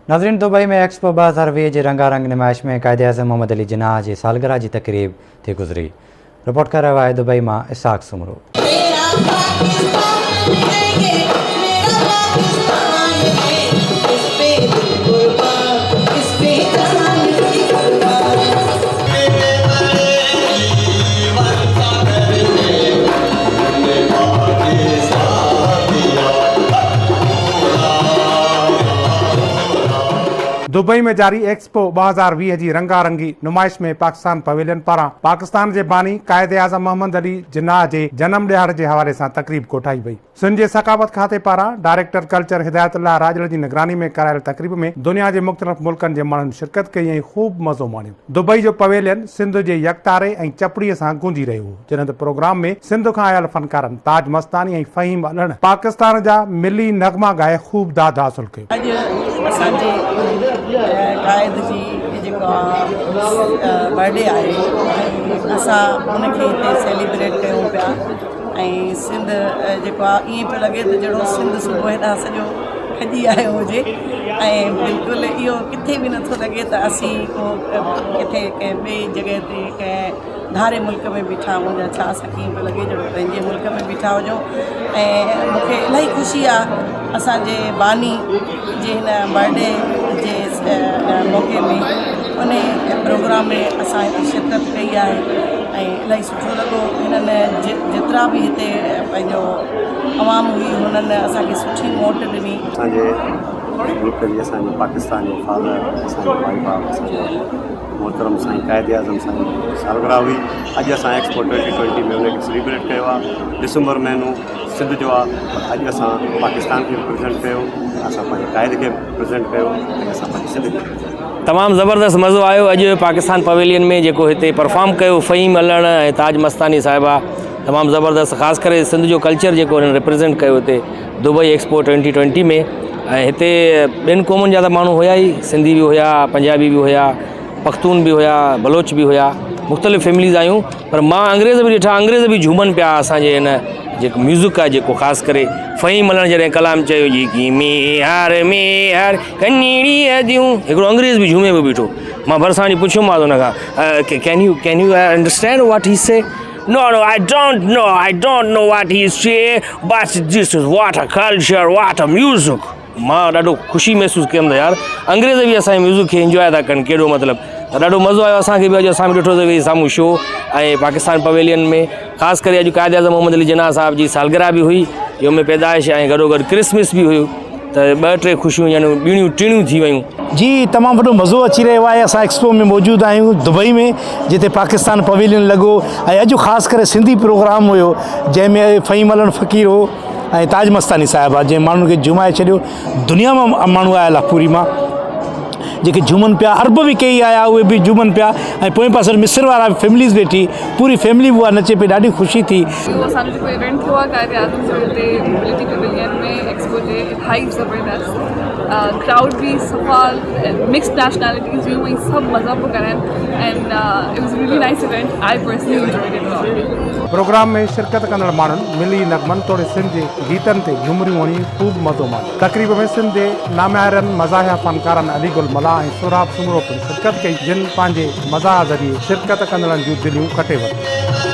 नाज़रीन, दुबई में एक्सपो 2020 जी रंगारंग नुमाइश में कायदे-आज़म मोहम्मद अली जिन्ना जी सालगिरह की तकरीब थी गुज़री। रिपोर्ट कर रहा है दुबई में इसाक सुमरो। दुबई में जारी एक्सपो 2020 जी रंगारंगी नुमाइश में पाकिस्तान पवेलियन पारां पाकिस्तान के बानी कायदे आज़म मोहम्मद अली जिन्ना के जन्म ॾियार के हवाले से तकरीब कोठाई वई। सिंध के सकावत खाते पारां डायरेक्टर कल्चर हिदायतुल्लाह राजड़ की निगरानी में करायल तकरीब में दुनिया के मुख़्तलिफ़ मुल्कन के माण्हुनि शिरकत कई ऐं खूब मज़ो माणियो। दुबई जो पवेलियन सिंध के यकतारे ऐं चपड़ीअ सां गूंजी रहियो हो, जिन प्रोग्राम में सिंध खां आयल फनकारनि ताज मस्तानी ऐं फ़हीम अलण पाकिस्तान जा मिली नगमा गाए खूब दाद हासिल कयो। कायद जी जेको बर्थडे आहे असां उनखे हिते सेलिब्रेट कयूं पिया ऐं सिंध जेको आहे ईअं पियो लॻे त जहिड़ो सिंध सुबुह हेॾां सॼो खॼी आयो हुजे ऐं बिल्कुलु इहो किथे बि नथो लॻे त असीं को किथे कंहिं ॿिए जॻह ते कंहिं धारे मुल्क में बीठा आहियूं या छा असांखे ईअं पियो लॻे जहिड़ो पंहिंजे मुल्क में बीठा हुजूं। ऐं मूंखे इलाही ख़ुशी आहे असांजे बानी जे हिन बर्थडे जे मौक़े में उन प्रोग्राम में असां हिते शिरकत कई आहे ऐं इलाही सुठो लॻो। हिननि जेतिरा बि हिते पंहिंजो आवाम हुई हुननि असांखे सुठी मोट ॾिनी। असांजे मुल्क जी असांजे पाकिस्तान जो फादर असांजो भाई बाप असांजो मोहतरम साईं कायदे आज़म साईं सालगिरह हुई। अॼु असां एक्सपो 2020 में उनखे सेलिब्रेट कयो आहे। डिसंबर महीनो सिंध जो आहे, अॼु असां पाकिस्तान खे प्रेज़ेंट कयो, असां पंहिंजे कायदे खे प्रेज़ेंट कयो ऐं असां पंहिंजे सिंध खे। तमामु ज़बरदस्त मज़ो आयो अॼु पाकिस्तान पवेलियन में जेको हिते परफॉर्म कयो फ़हीम अलण ऐं ताज मस्तानी साहिबा, तमामु ज़बरदस्त। ख़ासि करे सिंध जो कल्चर जेको हिननि रिप्रेज़ेंट कयो हिते दुबई एक्सपो 2020 में। ऐं हिते ॿियनि क़ौमुनि जा त माण्हू हुया ई, सिंधी बि हुया, पंजाबी बि हुया, पख्तून भी हुया, बलोच भी हुया, मुख़्तलिफ़ फैमिलीज़ आयूं। पर मां अंग्रेज़ भी ॾिठा, अंग्रेज़ भी झूमनि पिया असांजे हिन जेको म्यूज़िक आहे जेको ख़ासि करे फ़हीम अलण जॾहिं कलाम चयो जी की में हर कनीड़ीअ जूं, हिकिड़ो अंग्रेज़ भी झूमे पियो बीठो। मां भरिसां वञी पुछियोमांसि हुन खां can U understand what he से? No, I don't know what he say, but this is what a culture, what a music. मां ॾाढो ख़ुशी महसूसु कयमि त यार अंग्रेज़ बि असांजे म्यूज़िक खे इंजॉय था कनि, केॾो मतिलबु त ॾाढो मज़ो आयो असांखे बि। अॼु असां बि ॾिठो त साम्हूं शो ऐं पाकिस्तान पवेलियन में ख़ासि करे अॼु कायदे आज़म मोहम्मद अली जिन्ना साहिब जी सालगिरह बि हुई, योम पैदाइश ऐं गॾोगॾु क्रिसमस बि हुयो, त ॿ टे ख़ुशियूं यानी ॿीणियूं टीणियूं थी वियूं। जी तमामु वॾो मज़ो अची रहियो आहे। असां एक्सपो में मौजूदु आहियूं दुबई में, जिते पाकिस्तान पवेलियन लॻो ऐं अॼु ख़ासि करे सिंधी प्रोग्राम हुयो जंहिंमें फ़हीम अलण फ़क़ीर हो ऐं ताज मस्तानी साहिबा, जंहिं माण्हुनि खे जुमाए छॾियो। दुनिया मां माण्हू आयल आहे पूरी मां, जेके झूमनि पिया, अरब भी कई आया उहे बि झूमनि पिया ऐं पोएं पासे मिस्र वारा फैमिलीज़ वेठी, पूरी फैमिली उहा नचे पई, ॾाढी ख़ुशी थी। असांजो जेको इवेंट थियो आहे कायदे आज़म जो हिते मोबिलिटी पवेलियन में एक्सपो जे इलाही ज़बरदस्त, क्राउड भी सफ़ा मिक्स्ड नेशनैलिटीज़ हुयूं ऐं सभु मज़ा पियो करनि and it was really nice event. I personally enjoyed it lot. Program में शिरकत कंदड़ माण्हुनि मिली नगमनि तोड़े सिंध जे गीतनि ते झूमरियूं हणी खूब मज़ो माणियो। तकरीब में सिंध जे नामाहिरनि मज़ाहिया फनकारनि अलीगुल मला ऐं सोराब सुमरो पिणु शिरकत कई, जिन पंहिंजे मज़ाह ज़रिए शिरकत कंदड़नि जूं दिलियूं खटे वरितियूं।